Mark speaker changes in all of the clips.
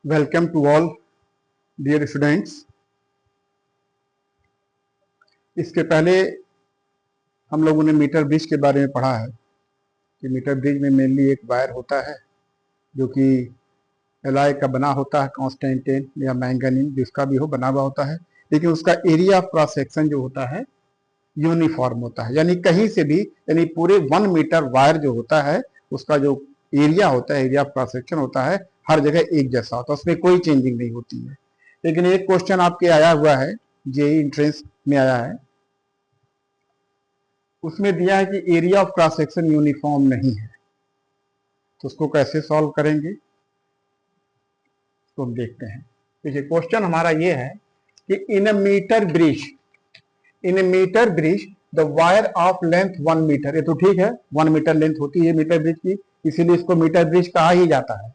Speaker 1: Welcome to all dear students. इसके पहले हम लोगों ने मीटर ब्रिज के बारे में पढ़ा है कि मीटर ब्रिज में मेनली एक वायर होता है जो कि एलॉय का बना होता है, कॉन्स्टेंटेन या मैंगनीज जिसका भी हो बना हुआ होता है, लेकिन उसका एरिया ऑफ क्रॉस सेक्शन जो होता है यूनिफॉर्म होता है। यानी कहीं से भी, यानी पूरे 1 मीटर वायर जो होता है उसका जो एरिया होता है, एरिया ऑफ क्रॉस सेक्शन होता है, हर जगह एक जैसा होता है, उसमें कोई चेंजिंग नहीं होती है। लेकिन एक क्वेश्चन आपके आया हुआ है, जेईई एंट्रेंस में आया है, उसमें दिया है कि area of cross section uniform नहीं है, तो उसको कैसे सॉल्व करेंगे तो हम देखते हैं। देखिए क्वेश्चन हमारा ये है कि in a metre bridge the wire of length 1 metre, ये तो ठीक है, 1 मीटर लेंथ होती है मीटर ब्रिज की, इसीलिए इसको मीटर ब्रिज कहा ही जाता है।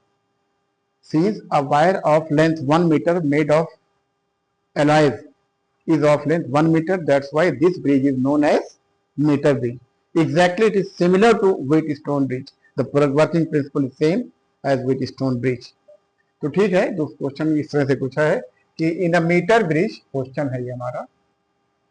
Speaker 1: Sees a wire of length 1 metre made of alloys is of length 1 meter, that's why this bridge is known as meter bridge. Exactly, it is similar to Wheatstone bridge. The working principle is same as Wheatstone bridge. तो ठीक है, जो question इस तरह से पूछा है कि in a metre bridge, question है ये हमारा,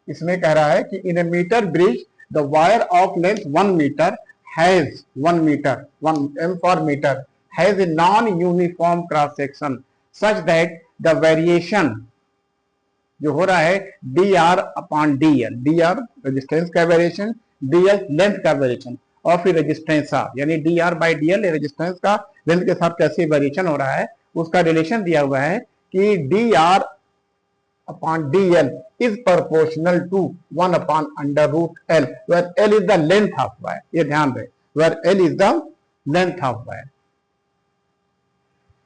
Speaker 1: इसमें कह रहा है कि in a metre bridge the wire of length 1 metre has 1 metre 1 m for meter has a non uniform cross section such that the variation जो हो रहा है D r upon d L, D R resistance का variation, D L length का variation, और फिर resistance R, यानी D R by D L resistance का लेंथ के साथ कैसे वेरिएशन हो रहा है उसका रिलेशन दिया हुआ है कि d r upon d l is proportional to 1 upon under root l, where l is the length of wire, ये ध्यान रहे, where l is the length of wire.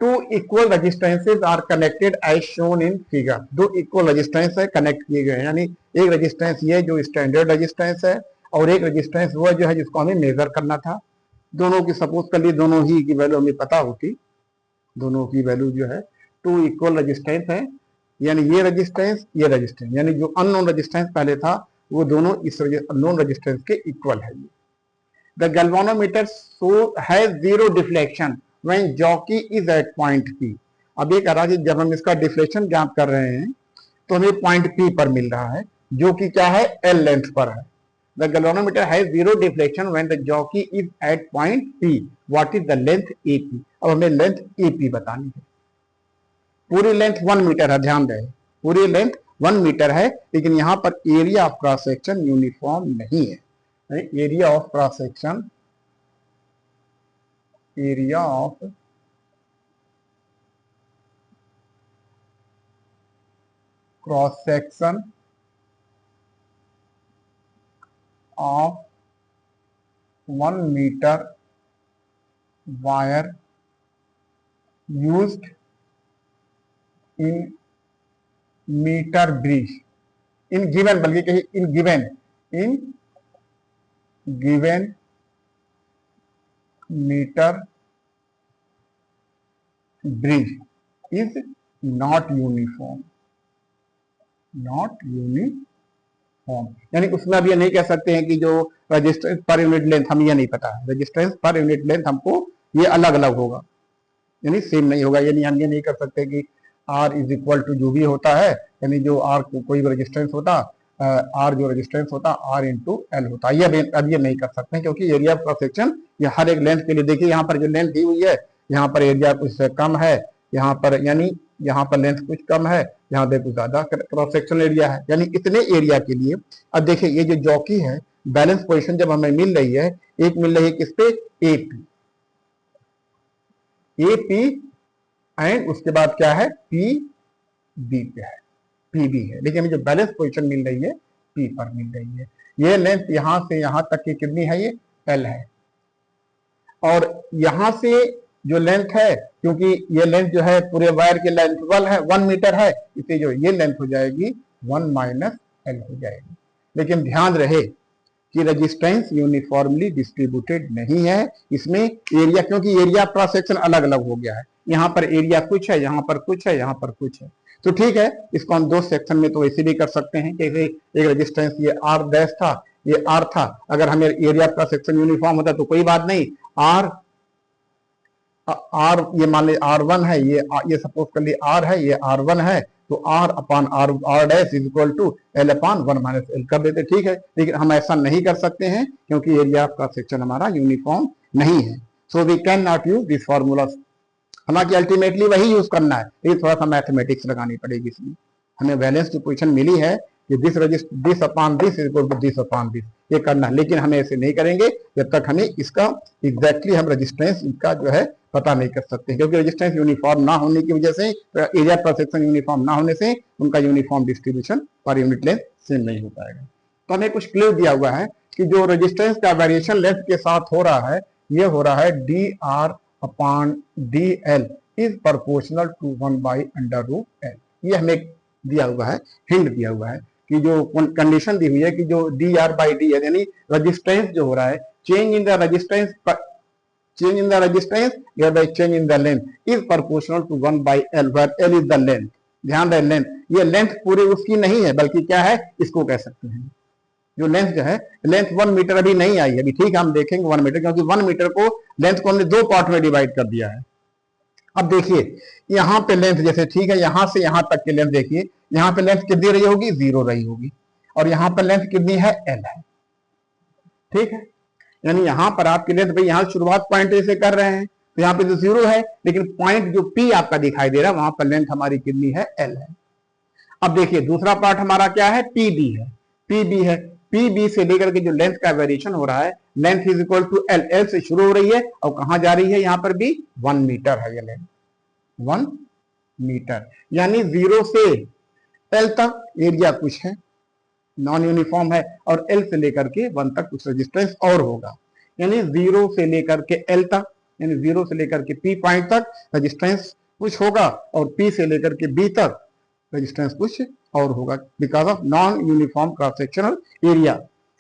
Speaker 1: Two equal resistances are connected as shown in figure, दो equal resistance है connect किए गए हैं, यानी एक रेजिस्टेंस ये जो स्टैंडर्ड रेजिस्टेंस है और एक रेजिस्टेंस वो जो है जिसको हमें मेजर करना था। दोनों की सपोज कर ली, दोनों ही की वैल्यू हमें पता होती, दोनों की वैल्यू जो है टू इक्वल रेजिस्टेंस है, यानी ये रेजिस्टेंस ये रेजिस्टेंस, यानी जो अननोन रेजिस्टेंस पहले था वो दोनों इस नोन रेजिस्टेंस के इक्वल है। The galvanometer so has zero deflection when jockey is at point P। अब ये कह रहा है कि जब हम इसका डिफ्लेक्शन ज्ञात कर रहे हैं तो हमें पॉइंट P पर मिल रहा है जो कि क्या है, L लेंथ पर है। The galvanometer has zero deflection when the jockey is at point P. What is the length AP? अब हमें लेंथ AP बतानी है। पूरी लेंथ 1 मीटर है, ध्यान रहे, पूरी लेंथ 1 मीटर है, लेकिन यहां पर area of cross section uniform नहीं है। Area of cross section, area of cross section of 1 meter wire used in meter bridge in given, बल्कि कहीं in given meter bridge is not uniform, यानी उसमें अब ये नहीं कह सकते हैं कि जो रजिस्टेंस पर यूनिट लेंथ, हम ये नहीं पता है, रजिस्टेंस पर यूनिट लेंथ हमको ये अलग अलग होगा, यानी सेम नहीं होगा। यानी हम ये नहीं कर सकते कि R इज इक्वल टू जो भी होता है, यानी जो R कोई भी रेजिस्टेंस होता, R जो रेजिस्टेंस होता R इंटू एल होता, ये अब ये नहीं कर सकते हैं, क्योंकि एरिया ऑफ क्रॉस सेक्शन ये हर एक लेंथ के लिए, देखिए यहाँ पर जो लेंथ दी हुई है, यहाँ पर एरिया कुछ कम है, यहाँ पर यानी यहाँ पर लेंथ कुछ कम है, यहाँ देखो ज्यादा क्रॉस सेक्शन एरिया है, यानी इतने एरिया के लिए। अब देखिए ये जो जॉकी है, बैलेंस पोजीशन जब हमें मिल रही है, एक मिल रही है किस पे, एपी एंड उसके बाद क्या है, पी बी पे है, पी बी है, लेकिन जो बैलेंस पोजीशन मिल रही है पी पर मिल रही है। ये लेंथ यहां से यहां तक की कितनी है, ये एल है, और यहां से जो लेंथ है, क्योंकि ये लेंथ जो है पूरे वायर की लेंथ 1 मीटर है, इसलिए जो ये लेंथ हो जाएगी 1 माइनस एल हो जाएगी। लेकिन ध्यान रहे कि रेजिस्टेंस यूनिफॉर्मली डिस्ट्रीब्यूटेड नहीं है इसमें एरिया, क्योंकि एरिया क्रॉस सेक्शन अलग अलग हो गया है, यहाँ पर एरिया कुछ है, यहाँ पर कुछ है, यहाँ पर कुछ है। तो ठीक है, इसको हम दो सेक्शन में तो ऐसे भी कर सकते हैं कि एक रेजिस्टेंस ये आर डैश था, ये आर था, अगर हमें एरिया क्रॉस सेक्शन यूनिफॉर्म होता तो कोई बात नहीं, आर, ये मान ली R1 है, ये सपोज कर ली R है, ये R1 है, तो R upon R dash is equal to L upon 1 minus L कर देते, ठीक है। लेकिन हम ऐसा नहीं कर सकते हैं क्योंकि एरिया ऑफ क्रॉस सेक्शन हमारा यूनिफॉर्म नहीं है, so we can not use this formula. हालांकि अल्टीमेटली वही यूज करना है, लेकिन थोड़ा सा मैथमेटिक्स लगानी पड़ेगी इसमें। हमें बैलेंस की पोजीशन मिली है कि this upon this is equal to this upon this, ये करना है, लेकिन हमें ऐसे नहीं करेंगे जब तक हमें इसका एग्जैक्टली हम रेजिस्टेंस इनका जो है पता नहीं कर सकते, क्योंकि रेजिस्टेंस यूनिफॉर्म ना होने की वजह से, एरिया पर सेक्शन यूनिफॉर्म ना होने से उनका uniform distribution per unit length same नहीं हो पाएगा। तो हमें कुछ क्लियर दिया हुआ है कि जो रेजिस्टेंस का वेरिएशन लेंथ के साथ हो रहा है, ये हो रहा है dr upon dl is proportional to 1/√L। ये हमें दिया हुआ है, हिंट दिया हुआ है कि जो कंडीशन दी हुई है कि जो dr/dl यानी रेजिस्टेंस जो हो रहा है, चेंज इन द रेजिस्टेंस या the change in the length is proportional to 1/L, where L is the length. ध्यान रहे, लेंथ, ये लेंथ पूरी उसकी नहीं है, बल्कि क्या है, इसको कह सकते हैं जो लेंथ जो है, लेंथ 1 मीटर अभी नहीं आई है, अभी ठीक है हम देखेंगे 1 मीटर, क्योंकि 1 मीटर को लेंथ को हमने 2 पार्ट में डिवाइड कर दिया है। अब देखिए यहाँ पे लेंथ जैसे ठीक है, यहां से यहां तक की लेंथ देखिए, यहाँ पे लेंथ कितनी रही होगी, 0 रही होगी, और यहाँ पे लेंथ कितनी है, L है, ठीक है। यानी यहाँ पर आपकी लेंथ, भाई यहाँ शुरुआत पॉइंट ए से कर रहे हैं तो यहाँ पे तो 0 है, लेकिन पॉइंट जो P आपका दिखाई दे रहा है वहां पर लेंथ हमारी कितनी है, L है। अब देखिए दूसरा पार्ट हमारा क्या है, PB है, PB है, PB से लेकर के जो लेंथ का वेरिएशन हो रहा है, length is equal to L, L से शुरू हो रही है और कहां जा रही है, यहाँ पर भी 1 मीटर है ये लेंथ, 1 मीटर, यानी 0 से L तक एरिया कुछ है, नॉन यूनिफॉर्म है, और L से लेकर के 1 तक कुछ रेजिस्टेंस और होगा, यानी 0 से लेकर के L तक, यानी 0 से लेकर के P पॉइंट तक रेजिस्टेंस कुछ होगा, और P से लेकर के B तक रेजिस्टेंस कुछ और होगा, because of non uniform cross sectional area.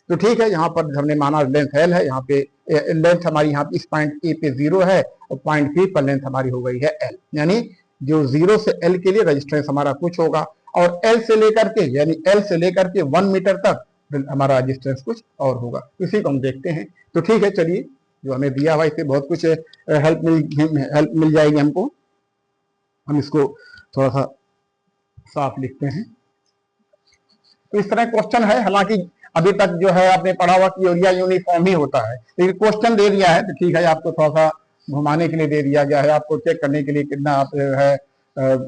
Speaker 1: तो ठीक है, यहाँ पर हमने माना लेंथ L है, यहाँ पे लेंथ हमारी यहाँ इस पॉइंट ए पे 0 है, और पॉइंट P पर लेंथ हमारी हो गई है L, यानी जो 0 से L के लिए रेजिस्टेंस हमारा कुछ होगा, और L से लेकर के, यानी L से लेकर के 1 मीटर तक हमारा रेजिस्टेंस कुछ और होगा, इसी को हम देखते हैं। तो ठीक है, चलिए जो हमें दिया हुआ इससे बहुत कुछ हेल्प मिल जाएगी हमको। हम इसको थोड़ा सा साफ लिखते हैं। तो इस तरह क्वेश्चन है, हालांकि अभी तक जो है आपने पढ़ा हुआ कि एरिया यूनिफॉर्म ही होता है, लेकिन क्वेश्चन दे दिया है तो ठीक है, आपको थोड़ा सा घुमाने के लिए दे दिया गया है, आपको चेक करने के लिए कितना आप है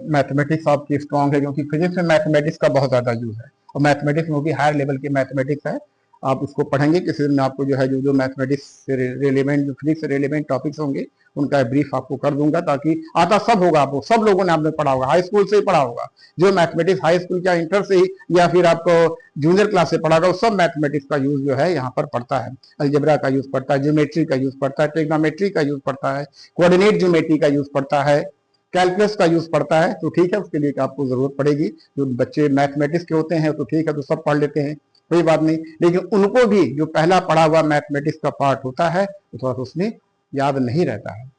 Speaker 1: मैथमेटिक्स आपकी स्ट्रांग है, क्योंकि फिजिक्स में मैथमेटिक्स का बहुत ज्यादा यूज है, और मैथमेटिक्स में भी हायर लेवल की मैथमेटिक्स है। आप उसको पढ़ेंगे किसी दिन, आपको जो है जो मैथमेटिक्स से रिलेवेंट, जो फिजिक्स से रिलेवेंट टॉपिक्स होंगे उनका ब्रीफ आपको कर दूंगा, ताकि आता सब होगा, आपको सब लोगों ने आपने पढ़ा होगा, हाई स्कूल से ही पढ़ा होगा, जो मैथमेटिक्स हाई स्कूल या इंटर से ही या फिर आपको जूनियर क्लास से पढ़ा होगा, सब मैथमेटिक्स का यूज जो है यहाँ पर पड़ता है। अलजेब्रा का यूज पड़ता है, ज्योमेट्री का यूज पड़ता है, ट्रिग्नोमेट्री का यूज पड़ता है, कोऑर्डिनेट ज्योमेट्री का यूज पड़ता है, कैलकुलस का यूज पड़ता है। तो ठीक है, उसके लिए आपको जरूरत पड़ेगी, जो बच्चे मैथमेटिक्स के होते हैं तो ठीक है, तो सब पढ़ लेते हैं, कोई बात नहीं, लेकिन उनको भी जो पहला पढ़ा हुआ मैथमेटिक्स का पार्ट होता है तो थोड़ा सा उसमें याद नहीं रहता है।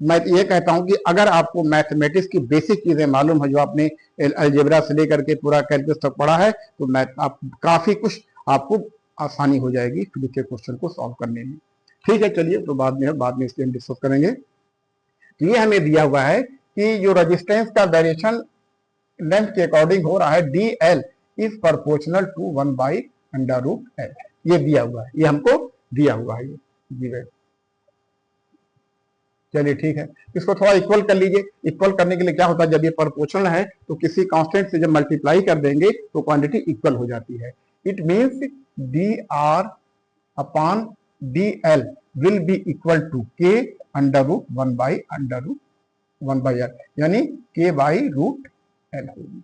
Speaker 1: मैं ये कहता हूं कि अगर आपको मैथमेटिक्स की बेसिक चीजें मालूम है, जो आपने अलजेब्रा से लेकर के पूरा कैलकुलस तक पढ़ा है, तो आप काफी कुछ आपको आसानी हो जाएगी फिजिक्स के क्वेश्चन को सॉल्व करने में। ठीक है, चलिए, तो बाद में इसके हम डिस्कस करेंगे। तो ये हमें दिया हुआ है कि जो रेजिस्टेंस का वेरिएशन लेंथ के अकॉर्डिंग हो रहा है, DL is proportional to 1/√L, ये दिया हुआ है, ये हमको दिया हुआ है, ये चलिए ठीक है, इसको थोड़ा इक्वल कर लीजिए। इक्वल करने के लिए क्या होता है, जब ये प्रोपोर्शनल है तो किसी कांस्टेंट से जब मल्टीप्लाई कर देंगे तो क्वांटिटी इक्वल हो जाती है। It means dr upon dl will be equal to k √1/√1/L, यानी k/√L होगी।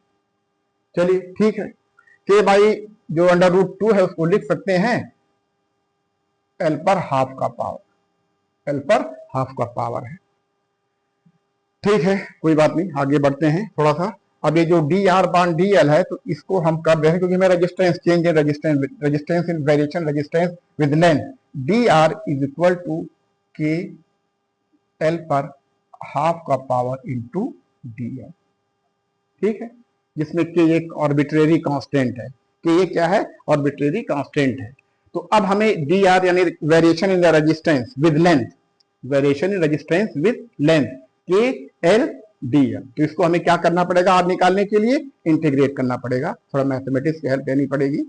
Speaker 1: चलिए ठीक है, k बाई जो √2 है उसको लिख सकते हैं L पर हाफ का पावर, L पर हाफ का पावर है। ठीक है, कोई बात नहीं, आगे बढ़ते हैं थोड़ा सा। अब ये जो dr/dl है तो इसको हम कर रहे हैं, क्योंकि मेरा रेजिस्टेंस चेंज है, resistance in variation, resistance with length, dr is equal to k L पर हाफ का पावर इंटू dl। ठीक है, जिसमें k एक आर्बिट्रेरी कांस्टेंट है, k ये क्या है, आर्बिट्रेरी कांस्टेंट है। तो अब हमें dr यानी variation in the resistance with length, variation in resistance with length के एल डी एल। तो इसको हमें क्या करना पड़ेगा आर निकालने के लिए, इंटीग्रेट करना पड़ेगा, थोड़ा मैथमेटिक्स की हेल्प लेनी पड़ेगी।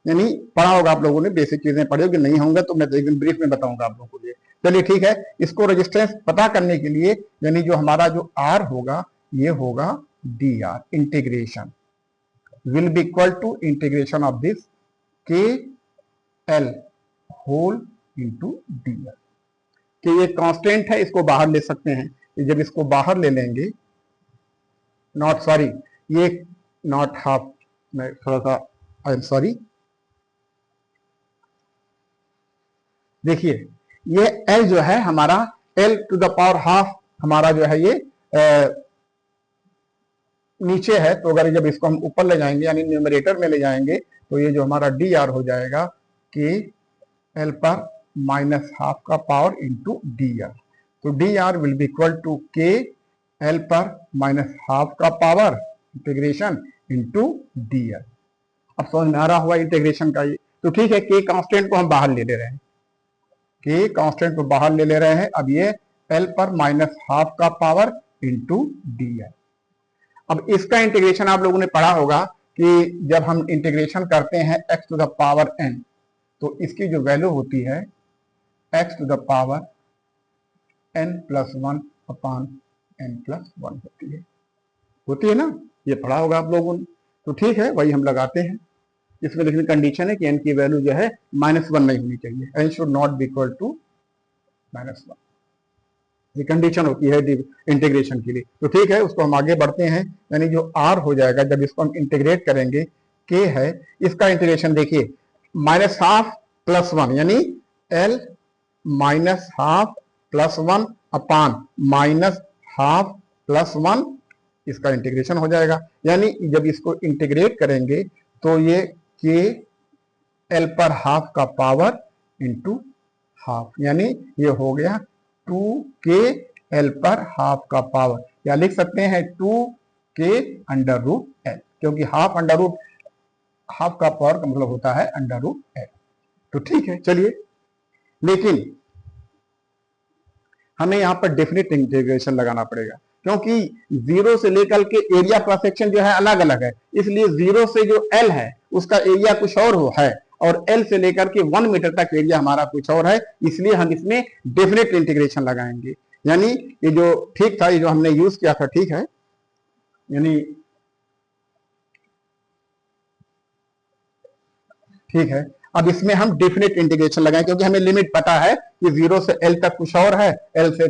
Speaker 1: यानी पढ़ा होगा आप लोगों ने, बेसिक चीजें पढ़ी होगी, नहीं होंगे तो मैं एक दिन ब्रीफ में बताऊंगा आप लोगों को ये। चलिए ठीक है, इसको रेजिस्टेंस पता करने के लिए यानी जो हमारा जो आर होगा ये होगा D R, integration will be equal to integration of this के L whole into D L. कि ये कांस्टेंट है, इसको बाहर ले सकते हैं, जब इसको बाहर ले लेंगे, नॉट सॉरी ये नॉट हाफ, मैं थोड़ा सा आई एम सॉरी, देखिए ये L जो है हमारा L to the power half हमारा जो है ये नीचे है, तो अगर जब इसको हम ऊपर ले जाएंगे यानी न्यूमरेटर में ले जाएंगे तो ये जो हमारा डी आर हो जाएगा कि एल पर माइनस हाफ का पावर इंटू डी आर। तो d r will be equal to k l पर माइनस हाफ का power integration into d r. अब समझ में आ रहा हुआ इंटीग्रेशन का ये। तो ठीक है, के कांस्टेंट को हम बाहर ले रहे हैं, के कांस्टेंट को बाहर ले रहे हैं। अब ये एल पर माइनस हाफ का पावर इंटू डी आर। अब इसका इंटीग्रेशन आप लोगों ने पढ़ा होगा कि जब हम इंटीग्रेशन करते हैं x to the power n, तो इसकी जो वैल्यू होती है x to the power n plus 1 upon n plus 1 होती है ना, ये पढ़ा होगा आप लोगों ने। तो ठीक है, वही हम लगाते हैं। इसमें लेकिन कंडीशन है कि n की वैल्यू जो है -1 नहीं होनी चाहिए, n should not be equal to -1, ये कंडीशन होती है इंटीग्रेशन के लिए। तो ठीक है, उसको हम आगे बढ़ते हैं। यानी जो r हो जाएगा जब इसको हम इंटीग्रेट करेंगे, k है, इसका इंटीग्रेशन देखिए माइनस हाफ प्लस 1 यानी l minus half plus 1 upon minus half plus 1, इसका इंटीग्रेशन हो जाएगा। यानी जब इसको इंटीग्रेट करेंगे तो ये k l पर हाफ का पावर इंटू हाफ, यानी ये हो गया 2k l पर हाफ का पावर, या लिख सकते हैं 2k अंडर रूट l, क्योंकि हाफ अंडर रूट हाफ का पावर का मतलब होता है अंडर रूट l। तो ठीक है, चलिए, लेकिन हमें यहां पर डेफिनेट इंटीग्रेशन लगाना पड़ेगा, क्योंकि जीरो से लेकर के एरिया क्रॉस सेक्शन जो है अलग अलग है, इसलिए जीरो से जो L है उसका एरिया कुछ और है, और L से लेकर के 1 मीटर तक एरिया हमारा कुछ और है, इसलिए हम इसमें डेफिनेट इंटीग्रेशन लगाएंगे। यानी ये जो ठीक था, ये जो हमने यूज किया था, ठीक है, यानी ठीक है। अब इसमें हम डेफिनेट इंटीग्रेशन लगाएं, क्योंकि हमें लिमिट पता है कि 0 से L तक कुछ और है, L से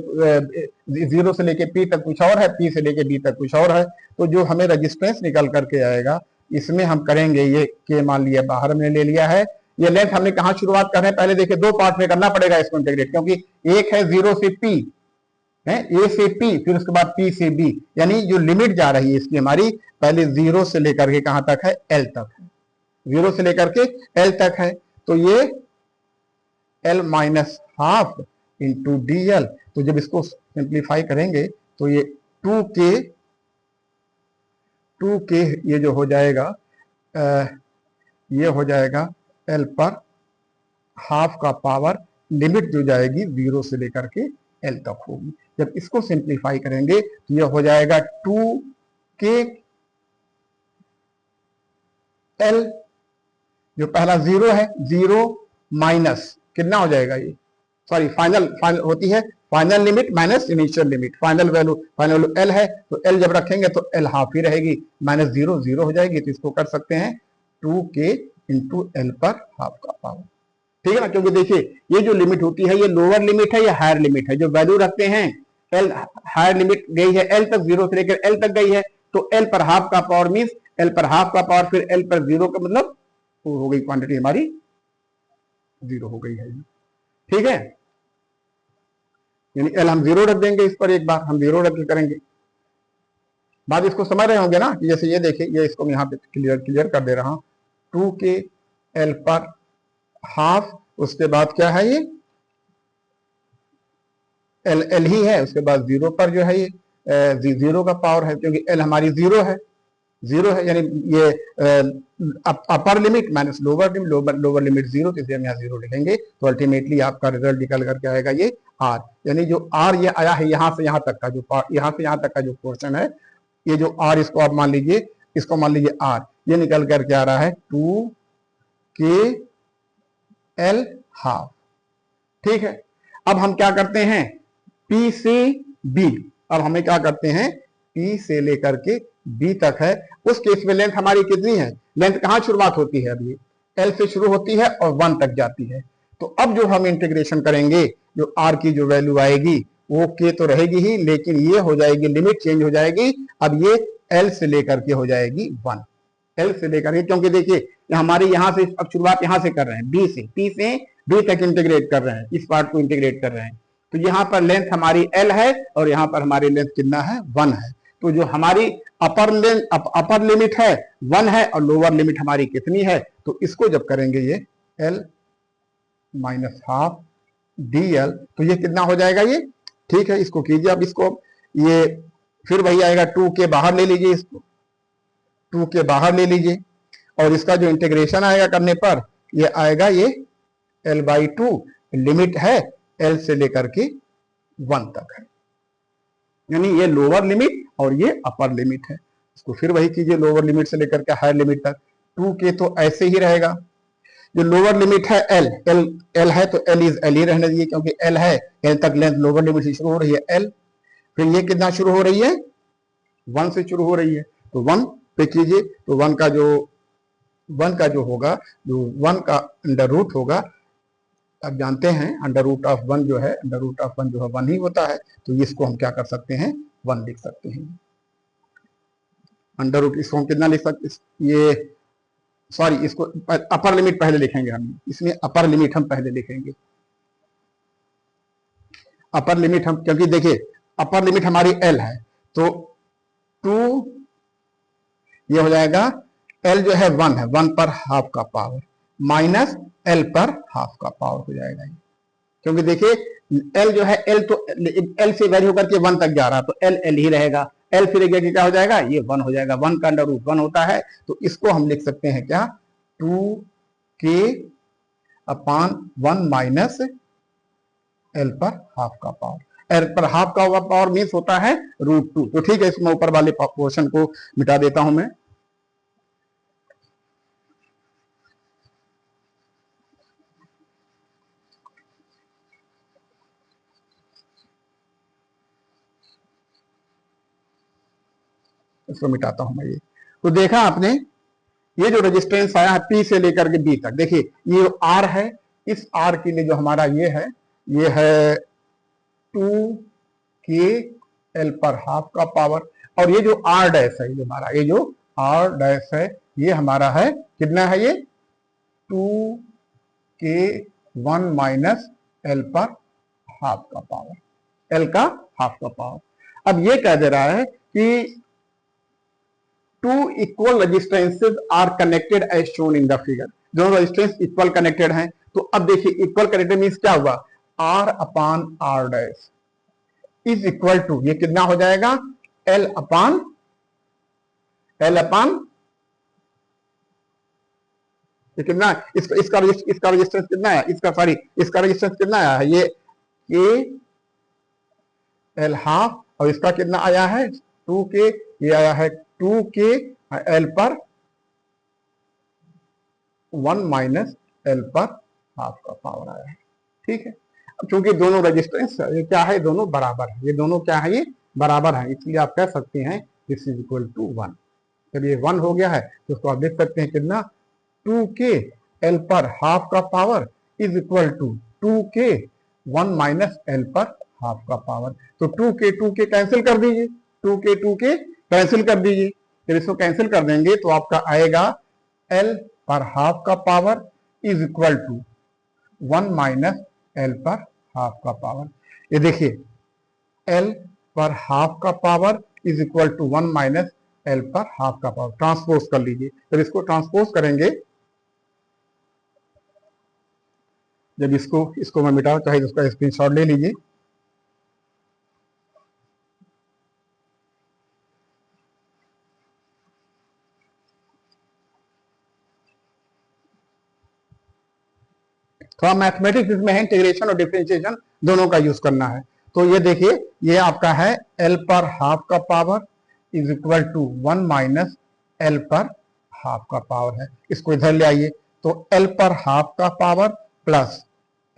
Speaker 1: 0 से लेके P तक कुछ और है, P से लेके D तक कुछ और है। तो जो हमें रेजिस्टेंस निकल करके आएगा, इसमें हम करेंगे ये K मान लिया बाहर हमने ले लिया है। ये लेंथ हमने कहाँ शुरुआत कर रहे हैं, पहले देखिए 2 पार्ट में करना पड़ेगा इसको इंटीग्रेट, क्योंकि एक है 0 से P है, A से P, फिर उसके बाद P से B, यानी जो लिमिट जा रही है इसकी हमारी पहले 0 से लेकर के कहां तक है, L तक है, 0 से लेकर के L तक है। तो ये L minus half into D L. तो जब इसको सिंप्लीफाई करेंगे तो ये 2k ये जो हो जाएगा ये हो जाएगा L पर हाफ का पावर, लिमिट जो जाएगी 0 से लेकर के L तक होगी। जब इसको सिंप्लीफाई करेंगे तो ये हो जाएगा 2k L, जो पहला 0 है, 0 माइनस कितना हो जाएगा ये, सॉरी फाइनल होती है final limit minus initial limit, final value L है, तो L जब रखेंगे तो L हाफ ही रहेगी, माइनस 0 0 हो जाएगी। तो इसको कर सकते हैं 2k इंटू L पर हाफ का पावर, ठीक है ना, क्योंकि देखिए ये जो लिमिट होती है ये लोअर लिमिट है या हायर लिमिट है। जो वैल्यू रखते हैं L हायर लिमिट गई है L तक, 0 से लेकर L तक गई है, तो L पर हाफ का पावर मीन्स L पर हाफ का पावर फिर L पर 0 का मतलब हो गई क्वांटिटी हमारी 0 हो गई है, ठीक है। यानी L हम 0 रख देंगे, इस पर एक बार हम 0 रख करेंगे। बात इसको समझ रहे होंगे ना, कि जैसे ये देखिए, ये इसको मैं यहाँ पे क्लियर कर दे रहा हूं, 2k L पर हाफ, उसके बाद क्या है ये L ही है, उसके बाद 0 पर जो है ये 0 का पावर है, क्योंकि L हमारी 0 है, जीरो है, यानी ये upper limit minus lower limit, lower limit zero, तो इसे हम यहाँ जीरो लिखेंगे। तो अल्टीमेटली आपका रिजल्ट निकल करके आएगा ये आर, यानी जो आर ये आया है यहाँ से यहाँ तक का जो यहाँ से यहाँ तक का जो पोर्शन है, ये जो आर, इसको आप मान लीजिए, इसको मान लीजिए आर, ये निकल करके आ रहा है 2KL हाफ। ठीक है, अब हम क्या करते हैं, P से B, अब हमें क्या करते हैं, P से लेकर के B तक है, उस केस में लेंथ हमारी कितनी है, लेंथ कहाँ शुरुआत होती है, अभी L से शुरू होती है और 1 तक जाती है। तो अब जो हम इंटीग्रेशन करेंगे, जो R की जो वैल्यू आएगी वो K तो रहेगी ही, लेकिन ये हो जाएगी, लिमिट चेंज हो जाएगी, अब ये L से लेकर के हो जाएगी 1, L से लेकर के, क्योंकि देखिए हमारे यहाँ से अब शुरुआत यहाँ से कर रहे हैं, B से, P से B तक इंटीग्रेट कर रहे हैं, इस पार्ट को इंटीग्रेट कर रहे हैं, तो यहाँ पर लेंथ हमारी L है और यहाँ पर हमारी लेंथ कितना है, 1 है। तो जो हमारी अपर लिमिट है 1 है और लोअर लिमिट हमारी कितनी है, तो इसको जब करेंगे ये L माइनस हाफ DL, तो ये कितना हो जाएगा ये, ठीक है, इसको कीजिए अब, इसको ये फिर वही आएगा, 2 के बाहर ले लीजिए, इसको 2 के बाहर ले लीजिए, और इसका जो इंटीग्रेशन आएगा करने पर ये आएगा ये L/2, लिमिट है L से लेकर के 1 तक है, यानी ये लोअर लिमिट और ये अपर लिमिट है। इसको फिर वही कीजिए, लोअर लिमिट से लेकर के हायर लिमिट तक, 2K तो ऐसे ही रहेगा, जो लोअर लिमिट है L है तो L इज L ही रहने दीजिए, क्योंकि L है, L तक लेंथ लोअर लिमिट से शुरू हो रही है L, फिर ये कितना शुरू हो रही है, 1 से शुरू हो रही है, तो 1 पे कीजिए, तो 1 का जो होगा, जो 1 का अंडर रूट होगा, आप जानते हैं अंडर रूट ऑफ 1 जो है, अंडर रूट ऑफ 1 जो है 1 ही होता है, तो इसको हम क्या कर सकते हैं, 1 लिख सकते हैं। अंडर रूट इसको हम कितना लिख सकते, ये सॉरी, इसको अपर लिमिट पहले लिखेंगे हम, इसमें अपर लिमिट हम पहले लिखेंगे, अपर लिमिट हम, क्योंकि देखिए अपर लिमिट हमारी L है, तो 2 ये हो जाएगा, L जो है 1 है, 1 पर हाफ का पावर माइनस L पर हाफ का पावर हो जाएगा, क्योंकि देखिए L जो है, L तो L से वैरी होकर के 1 तक जा रहा, तो L ही रहेगा, L फिर क्या हो जाएगा, ये 1 हो जाएगा, 1 का अंडर रूट 1 होता है, तो इसको हम लिख सकते हैं क्या, 2K/1 माइनस L पर हाफ का पावर, L पर हाफ का पावर मीन्स होता है √2, तो ठीक है, इसमें ऊपर वाले पोर्शन को मिटा देता हूं मैं, इसको मिटाता हूं मैं ये, तो देखा आपने, ये जो रेजिस्टेंस आया है P से लेकर के B तक, देखिए ये R है, इस R के लिए जो हमारा ये है 2KL पर हाफ का पावर, और ये जो R डैश है, ये हमारा, ये जो R डैश है, ये हमारा है कितना है, ये 2K1 माइनस L पर हाफ का पावर, L का हाफ का पावर। अब ये कह दे रहा है कि 2 equal resistances are connected as shown in the figure, दोनों रेजिस्टेंस इक्वल कनेक्टेड हैं, तो अब देखिए इक्वल कनेक्टेड मींस क्या हुआ, R/R dash is equal to, ये कितना हो जाएगा, L अपान ये कितना, इसका रेजिस्टेंस कितना है, इसका रेजिस्टेंस कितना आया है, ये KL हाफ, और इसका कितना आया है 2K, ये आया है 2KL पर 1 माइनस L पर हाफ का पावर आया है, ठीक है। अब चूंकि दोनों रेजिस्टेंस ये क्या है, दोनों बराबर है, ये दोनों क्या है, ये बराबर है, इसलिए आप कह सकते हैं दिस इज इक्वल टू 1। जब ये 1 हो गया है तो उसको आप देख सकते हैं कितना, 2KL पर हाफ का power is equal to 2K1 minus L पर हाफ का पावर, तो 2K कैंसिल कर दीजिए, 2K कैंसिल कर दीजिए, जब इसको कैंसिल कर देंगे तो आपका आएगा L पर हाफ का power is equal to 1 minus L पर हाफ का पावर। ये देखिए L पर हाफ का power is equal to 1 minus L पर हाफ का पावर, ट्रांसपोज कर लीजिए, जब इसको ट्रांसपोज करेंगे, जब इसको मैं मिटा, चाहे इसका स्क्रीनशॉट ले लीजिए, थोड़ा मैथमेटिक्स इसमें है, इंटीग्रेशन और डिफरेंशिएशन दोनों का यूज करना है। तो ये देखिए, ये आपका है एल पर हाफ का power is equal to 1 minus l पर हाफ का पावर है। इसको इधर ले आइए, तो एल पर हाफ का पावर प्लस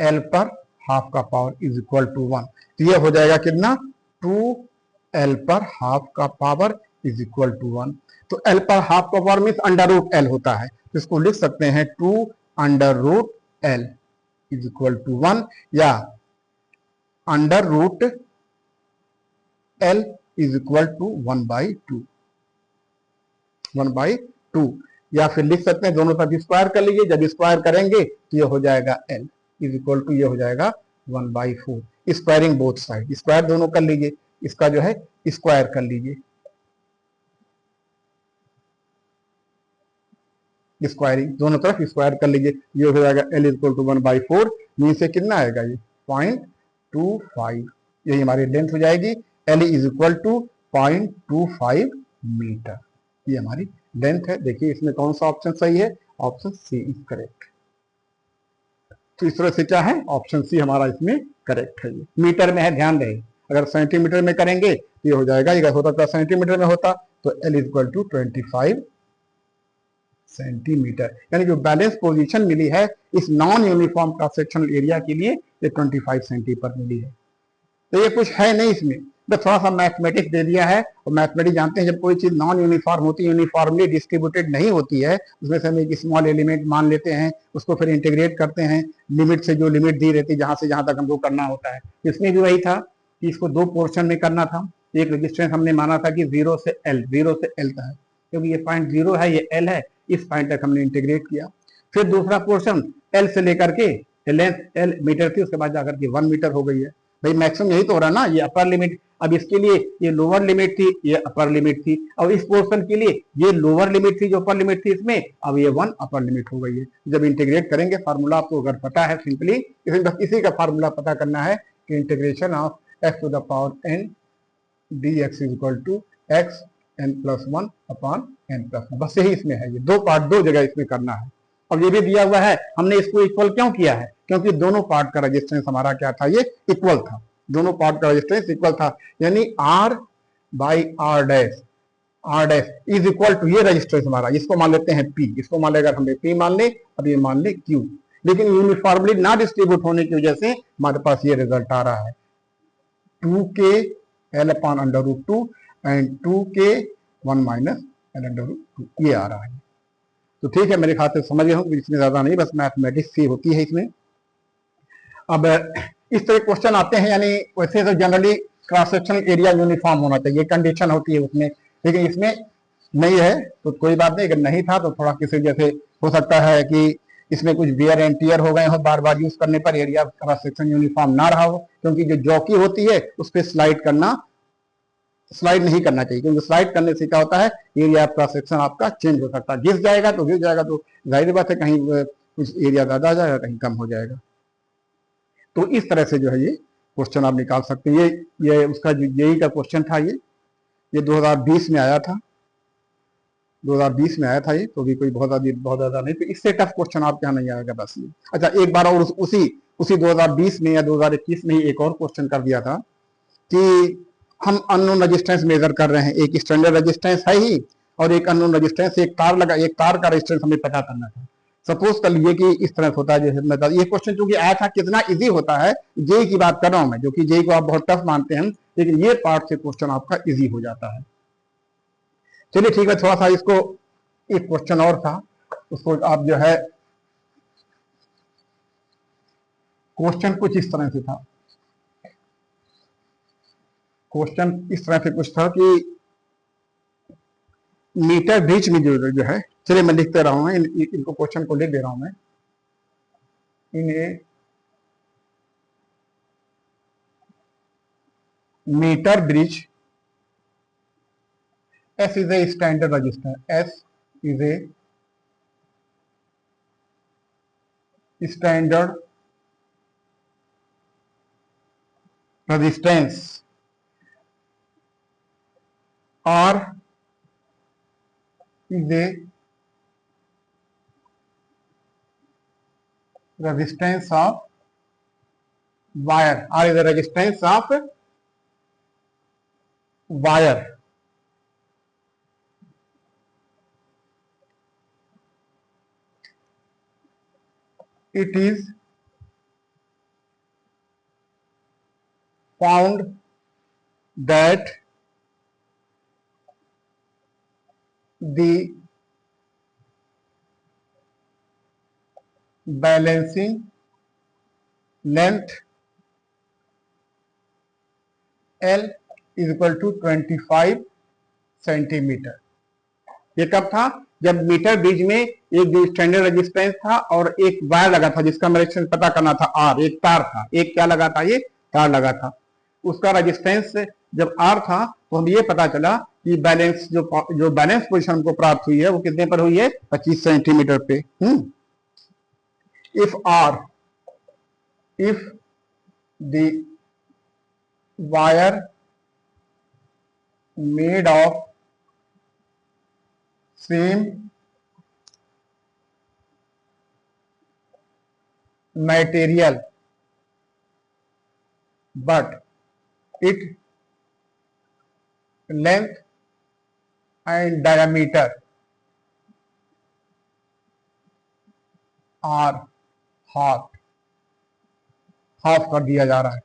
Speaker 1: एल पर हाफ का पावर इज इक्वल टू 1। तो ये हो जाएगा कितना, 2 एल पर हाफ का पावर इज इक्वल टू 1। तो एल पर हाफ का power means under root l होता है, तो इसको लिख सकते हैं 2 under root l is equal to 1, या under root l is equal to 1/2, 1/2, या फिर लिख सकते हैं दोनों तरफ स्क्वायर कर लीजिए। जब स्क्वायर करेंगे तो ये हो जाएगा एल इज इक्वल टू, ये हो जाएगा 1/4। स्क्वायरिंग बोथ साइड, स्क्वायर दोनों कर लीजिए, इसका जो है स्क्वायर कर लीजिए, स्क्वायरिंग दोनों तरफ स्क्वायर कर लीजिए, ये हो जाएगा l is equal to 1/4। Mean से कितना आएगा ये 0.25, यही हमारी लेंथ हो जाएगी। L is equal to 0.25 metre, ये हमारी लेंथ है। देखिए इसमें कौन सा ऑप्शन सही है, ऑप्शन सी इज करेक्ट। तो इस तरह से क्या है, ऑप्शन सी हमारा इसमें करेक्ट है। ये मीटर में है, ध्यान रहे, अगर सेंटीमीटर में करेंगे तो ये हो जाएगा, ये होता था सेंटीमीटर में होता, तो l is equal to 25 centimetre. यानी जो बैलेंस पोजीशन मिली है इस non uniform cross sectional area के लिए, ये 25 सेंटीमीटर मिली है। तो ये कुछ है नहीं इसमें, बस थोड़ा सा मैथमेटिक्स दे दिया है। और मैथमेटिक्स जानते हैं, जब कोई चीज नॉन यूनिफॉर्म होती है, यूनिफॉर्मली डिस्ट्रीब्यूटेड नहीं होती है, उसमें से हम एक स्मॉल एलिमेंट मान लेते हैं, उसको फिर इंटीग्रेट करते हैं लिमिट से, जो लिमिट दी रहती है जहां से जहां तक हमको करना होता है। इसमें भी वही था कि इसको 2 पोर्शन में करना था। एक रेजिस्टेंस हमने माना था कि 0 से एल था, क्योंकि ये पॉइंट 0 है, ये एल है, इस पॉइंट तक हमने इंटीग्रेट किया। फिर दूसरा पोर्शन एल से लेकर के, लेंथ एल मीटर थी, उसके बाद जाकर के 1 मीटर हो गई है। भाई मैक्सिमम यही तो हो रहा है ना, ये अपर लिमिट। अब इसके लिए ये लोअर लिमिट थी, ये अपर लिमिट थी। अब इस पोर्शन के लिए ये लोअर लिमिट थी, जो अपर लिमिट थी इसमें, अब ये 1 अपर लिमिट हो गई है। जब इंटीग्रेट करेंगे, फार्मूला आपको अगर पता है, सिंपली इसमें बस इसी का फार्मूला पता करना है कि integration of x to the power n dx is equal to x n+1 upon n+1। बस यही इसमें है, ये 2 पार्ट 2 जगह इसमें करना है। अब ये भी दिया हुआ है, हमने इसको इक्वल क्यों किया है, क्योंकि दोनों पार्ट का रेजिस्टेंस हमारा क्या था, ये इक्वल था। दोनों पार्ट का रेजिस्टेंस इक्वल था, यानी R/R dash is equal to, ये रेजिस्टेंस हमारा, इसको मान लेते हैं P, इसको मान लेगा, हमने P मान ले, अब ये मान ले Q। लेकिन यूनिफॉर्मली ना डिस्ट्रीब्यूट होने की वजह से हमारे पास ये रिजल्ट आ रहा है, 2K L/√2 and 2K 1 minus L/√2, ये आ रहा है। तो ठीक है, मेरे ख्याल से समझ गए हूँ, इसमें ज्यादा नहीं, बस मैथमेटिक्स ही होती है इसमें। अब इस तरह क्वेश्चन आते हैं, यानी वैसे तो generally cross sectional area uniform होना चाहिए, कंडीशन होती है उसमें, लेकिन इसमें नहीं है तो कोई बात नहीं। अगर नहीं था तो थोड़ा किसी जैसे हो सकता है कि इसमें कुछ वियर एंड टियर हो गए हो, बार बार यूज करने पर एरिया क्रॉस सेक्शन यूनिफॉर्म ना रहा हो, क्योंकि जो जॉकी होती है उस पर स्लाइड नहीं करना चाहिए, क्योंकि स्लाइड करने से क्या होता है, एरिया क्रॉस सेक्शन आपका चेंज हो सकता है। गिर जाएगा तो जाहिर बात है, कहीं कुछ एरिया ज्यादा आ जाएगा, कहीं कम हो जाएगा। तो इस तरह से जो है ये क्वेश्चन आप निकाल सकते हैं। ये उसका जो जेई का क्वेश्चन था, ये 2020 में आया था, 2020 में आया था ये, तो भी कोई बहुत ज्यादा नहीं, तो इससे टफ क्वेश्चन आपके यहाँ नहीं आएगा बस ये। अच्छा, एक बार और उसी 2020 में या 2021 में ही एक और क्वेश्चन कर दिया था कि हम अननोन रेजिस्टेंस मेजर कर रहे हैं, एक स्टैंडर्ड रेजिस्टेंस है ही, और एक अननोन रेजिस्टेंस, एक तार का रेजिस्टेंस हमें पता करना था। सपोज कर लीजिए कि इस तरह से होता है, जैसे ये क्वेश्चन चूंकि आया था, कितना इजी होता है, जेई की बात कर रहा हूं मैं, जो कि जेई को आप बहुत टफ मानते हैं, लेकिन ये पार्ट से क्वेश्चन आपका इजी हो जाता है। चलिए ठीक है, थोड़ा सा इसको, एक क्वेश्चन और था, उसको आप जो है, क्वेश्चन कुछ इस तरह से था, क्वेश्चन इस तरह से कुछ था कि मीटर ब्रिज में जो है, चलिए मैं लिखते रहा हूँ, इनको क्वेश्चन को लिख दे रहा हूं मैं। In a metre bridge, S is a standard register, S is a standard resistance, R is a resistance of wire, or the resistance of wire. It is found that the balancing length L is equal to 25 centimetre. ये कब था? जब metre bridge में एक जो standard resistance था और एक वायर लगा था जिसका रेजिस्टेंस पता करना था आर, एक तार था, एक क्या लगा था, ये तार लगा था, उसका रेजिस्टेंस जब आर था तो हम ये पता चला कि बैलेंस जो बैलेंस पोजीशन हमको प्राप्त हुई है वो कितने पर हुई है? 25 सेंटीमीटर पे। if the wire made of same material but its length and diameter are half कर दिया जा रहा है,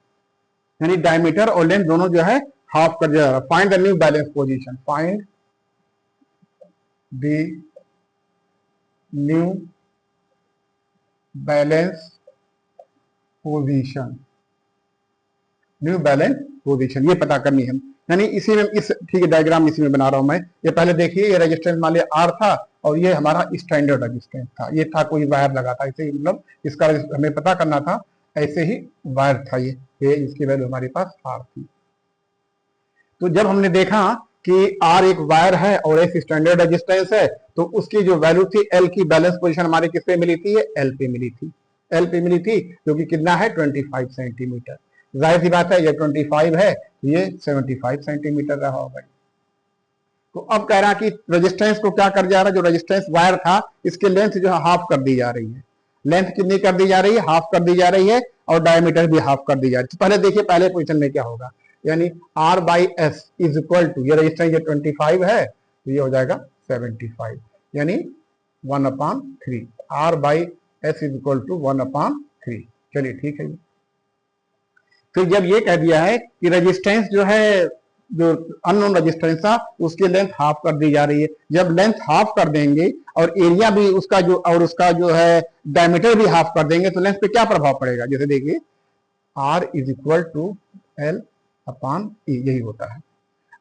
Speaker 1: यानी डायमीटर और लेंथ दोनों जो है हाफ कर दिया जा रहा है। Find the new balance position, find the new balance position, new balance position ये पता करनी है। यानी इसी में ठीक है, डायग्राम इसी में बना रहा हूं मैं। ये पहले देखिए, ये रेजिस्टेंस मान लिया आर था और ये हमारा स्टैंडर्ड रेजिस्टेंस था, ये था कोई वायर लगा था, इसे मतलब इसका हमें पता करना था, ऐसे ही वायर था ये इसकी वैल्यू हमारे पास आर थी। तो जब हमने देखा कि आर एक वायर है और एक स्टैंडर्ड रेजिस्टेंस है तो उसकी जो वैल्यू थी एल की बैलेंस पोजीशन हमारे किस पे मिली थी? एल पे मिली थी, एल पे मिली थी, जो कि कितना है? 25 सेंटीमीटर। जाहिर सी बात है ये 25 है, ये 75 सेंटीमीटर रहा होगा। तो अब कह रहा कि रेजिस्टेंस को क्या कर जा रहा है, जो रेजिस्टेंस वायर था इसकी लेंथ जो है हाफ कर दी जा रही है। लेंथ कितनी कर दी जा रही है? हाफ कर दी जा रही है, और डायमीटर भी हाफ कर दी जा रही है। तो पहले देखिए पहले पोजीशन में क्या होगा, यानी R by s is equal to, ये रेजिस्टेंस ये 25 है तो ये हो जाएगा 75, यानी 1/3। R by s is equal to 1/3। चलिए ठीक है। फिर जब ये कह दिया है कि रेजिस्टेंस जो है, जो अननोन रेजिस्टेंस था उसकी लेंथ हाफ कर दी जा रही है, जब लेंथ हाफ कर देंगे और एरिया भी उसका जो है डायमीटर भी हाफ कर देंगे तो लेंथ पे क्या प्रभाव पड़ेगा? जैसे देखिए R is equal to L upon E, यही होता है।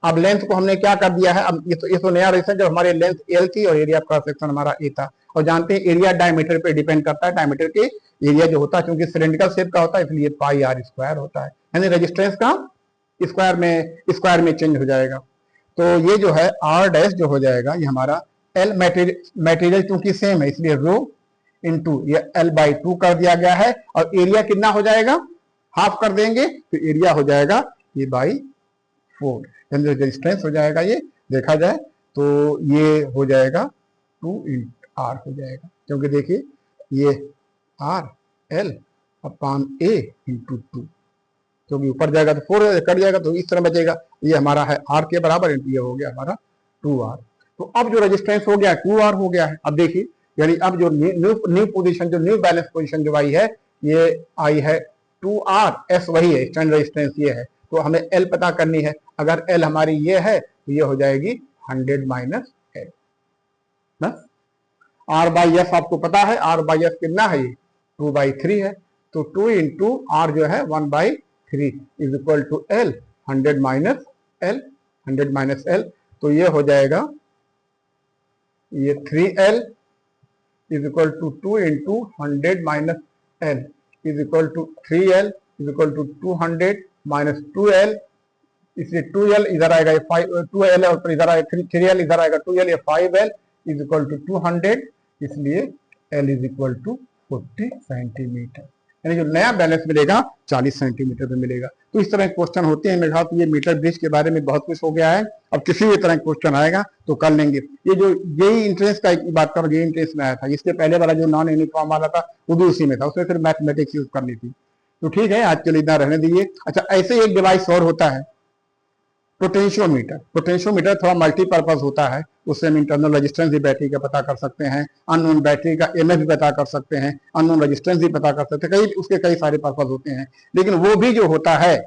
Speaker 1: अब लेंथ को हमने क्या कर दिया है, अब ये तो नया रेजिस्टेंस, जब हमारे लेंथ L थी और एरिया क्रॉस सेक्शन हमारा A था, और जानते हैं एरिया डायमीटर पे डिपेंड करता है, डायमीटर के एरिया जो होता है क्योंकि सिलेंड्रिकल शेप का होता है इसलिए पाई R स्क्वायर होता है, यानी रेजिस्टेंस का स्क्वायर में चेंज हो जाएगा। तो ये जो है R डैश जो हो जाएगा ये हमारा L मटेरियल क्योंकि सेम है इसलिए रो इंटू ये L/2 कर दिया गया है, और एरिया कितना हो जाएगा? हाफ कर देंगे तो एरिया हो जाएगा ये बाई 4, यानी रेजिस्टेंस हो जाएगा, ये देखा जाए तो ये हो जाएगा 2R हो जाएगा, क्योंकि देखिए ये R L upon A into 2, क्योंकि ऊपर जाएगा तो 4 कट जाएगा तो इस तरह बचेगा, ये हमारा है R के बराबर, इंटू ये हो गया हमारा 2R। तो अब जो रेजिस्टेंस हो गया 2R हो गया है। अब देखिए यानी अब जो न्यू पोजीशन, जो न्यू बैलेंस पोजीशन जो आई है, ये आई है 2R, S वही है, स्टैंडर्ड रेजिस्टेंस ये है, तो हमें L पता करनी है। अगर L हमारी ये है तो ये हो जाएगी 100 माइनस L, बस। R बाई एस आपको पता है, R बाई एस कितना है? ये 2/3 है, तो 2 इंटू R जो है 1/3 is equal to L 100 minus L, 100 minus L, तो ये हो जाएगा ये 3L is equal to 2 into 100 minus L is equal to 3L is equal to 200 minus 2L, इसलिए 2L इधर आएगा, ये 2L और इधर आएगा 3L, इधर आएगा 2L, ये 5L इज इक्वल टू 200, इसलिए L is equal to 40 centimetre. यानी जो नया बैलेंस मिलेगा 40 सेंटीमीटर पे मिलेगा। तो इस तरह के क्वेश्चन होते हैं मेरे ख्याल से। ये मीटर ब्रिज के बारे में बहुत कुछ हो गया है, अब किसी भी तरह का क्वेश्चन आएगा तो कर लेंगे। ये जो यही इंट्रेंस का बात करो, ये इंट्रेंस में आया था, इसके पहले वाला जो नॉन यूनिफॉर्म वाला था वो भी उसी में था, उसमें फिर मैथमेटिक्स यूज करनी थी। तो ठीक है, आज के लिए इतना रहने दीजिए। अच्छा, ऐसे एक डिवाइस और होता है पोटेंशियोमीटर। पोटेंशियोमीटर थोड़ा मल्टीपर्पज होता है, उससे हम इंटरनल रेजिस्टेंस भी बैटरी का पता कर सकते हैं, अननोन बैटरी का एमएफ भी पता कर सकते हैं, अननोन रेजिस्टेंस भी पता कर सकते हैं, कई उसके कई सारे पर्पज होते हैं। लेकिन वो भी जो होता है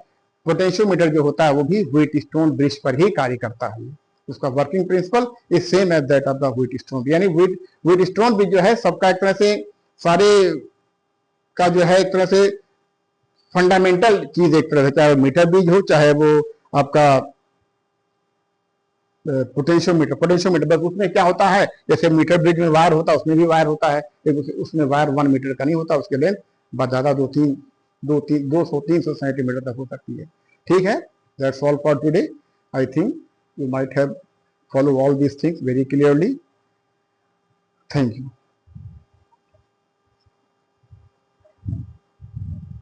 Speaker 1: पोटेंशियोमीटर जो होता है वो भी व्हीटस्टोन ब्रिज पर ही कार्य करता है। उसका working principle is same as that of the Wheatstone, यानी व्हीटस्टोन ब्रिज जो है सबका एक तरह से सारे का जो है एक तरह से फंडामेंटल चीज एक तरह से, चाहे वो मीटर ब्रिज हो चाहे वो आपका पोटेंशियोमीटर बस उसमें क्या होता है, जैसे मीटर ब्रिज में वायर होता है उसमें भी वायर होता है, लेकिन उसमें वायर 1 मीटर का नहीं होता, उसके लेंथ ज्यादा 200-300 सेंटीमीटर तक हो सकती है। ठीक है, that's all for today. I think you might have follow all these things very clearly. Thank you.